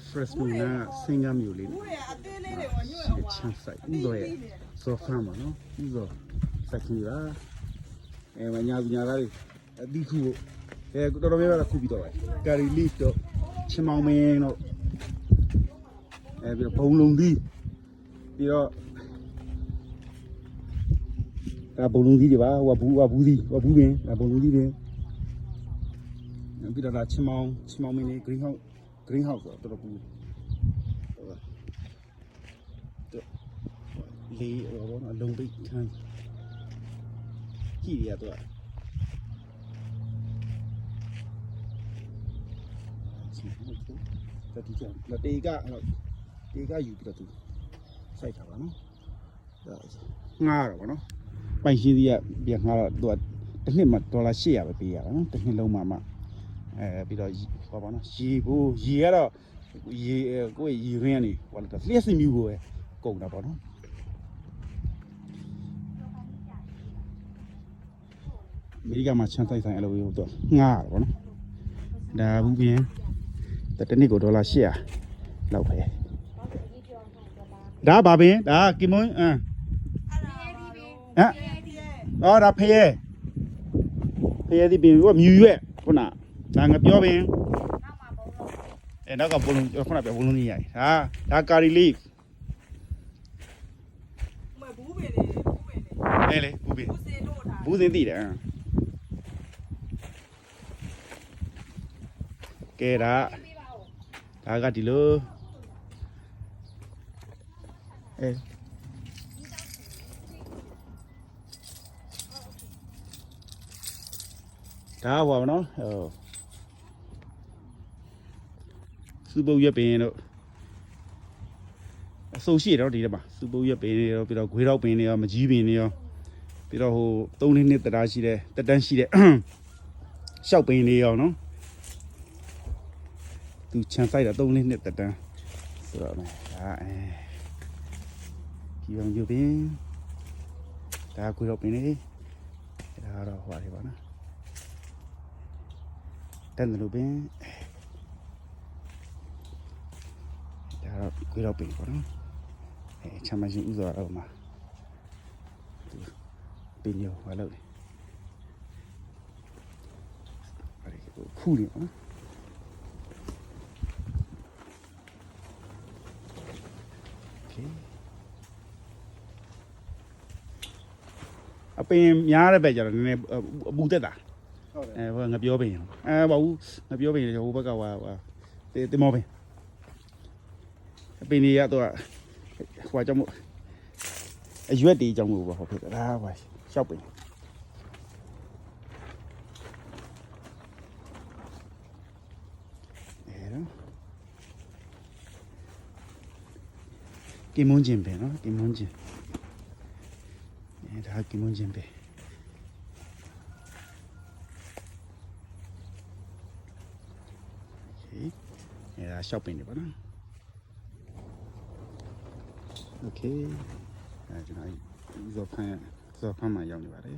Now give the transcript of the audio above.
fresh မနာစင်ကမျိုးလေးချမ်းဆိုင်ဥသောရဲ့စောဖမ်းပါနော်ဥသောစိုက်ခင်းပါမညာသားတွေအတိခုတော်တော်များများခုပြီးတော့ကာရီလီတော့ချင်မောင်မင်းတော့ပြီးတော့ဘုံလုံးသီးပြီးတော့ဒါဘုံလုံးသီးတွေပါဝဘူးသီးပင်ဒါဘုံလုံးသီးတွေပြီးတော့ဒါချင်မောင်မင်းလေး green house ဆိုတော့တော်တော်ပူလေးဘောနော်လုံပိတ်ခန်းကြည့်ရတော့တတိယလက်တေကယူပြီးတော့သူစိုက်ထားပါနော်ငှားတော့ဗောနော်ပိုင်ရှိသေးရပြန်ငှားတော့သူကတစ်နှစ်မှ$800ပဲပေးရတာနော်တစ်နှစ်လုံးမှပြီးတော့ဟောပါနော်ရေကတော့ကိုယ့်ရေရင်းကနေဟောလို့လျှက်စီမျိုးကိုပဲကုန်တာပေါ့နော်အမေရိကန်မှာချမ်းဆိုင်အဲ့လိုမျိုးတော့ငှားရတာပေါ့နော်ဒါဘူးပြင်တစ်နှစ်ကို$800လောက်ပဲဒါဘာပင်ဒါကီမွန်းဒါဖရဲဒီပင်ကမြူရွက်ခုနဒါငါပြောပင်နောက်ကဘုံလုံးခုနပြောဘုံလုံးကြီးရိုက်ဒါကာရီလီဘူးပင်လေဘူးပင်ဘူးစင်တိတယ်ကဲဒါကဒီလိုဒါပါမနော်စူပုတ်ရွက်ပင်တို့အစုံရှိတော့ဒီထဲမှာစူပုတ်ရွက်ပင်တွေရောပြီးတော့ဂွေးတော့ပင်တွေရောမကြီးပင်တွေရောပြီးတော့ဟို3နှစ်တရားရှိတဲ့တက်တန်းရှိတဲ့ရှောက်ပင်တွေရောနော်သူချန်ဆိုင်တာ3နှစ်တက်တန်းဆိုတော့ဒါဒီအောင်ယူပင်ဒါဂွေးတော့ပင်တွေဒါတော့ဟွာတွေပါနော်တန်တယ်လို့ပင်ဒါတော့ကြွေးတော့ပင်ပေါ့နော်ချမ်းမရှင်ဥစွာတော့မှာပင်ရောဘာလို့လဲအဲ့ဒီခုနေပေါ့နော်အပင်များတဲ့ဘက်ကျတော့နည်းနည်းအပူတက်တာဟုတ်တယ်ငါပြောပင်ဘာဘူးငါပြောပင်ဟိုဘက်ကတင်မောပင်အပင်တွေကတော့ဟိုကြောင့်မို့အရွက်တွေကြောင့်မို့ဘာဖြစ်လဲဒါပါရှောက်ပင်ကီမွန်ဂျင်ပင်နော်ကီမွန်ဂျင်ဒါကီမွန်ဂျင်ပင်ဒါရှောက်ပင်တွေပေါ့နော်โอเคကျွန်တော်ဇော်ဖမ်းမှာရောက်နေပါတယ်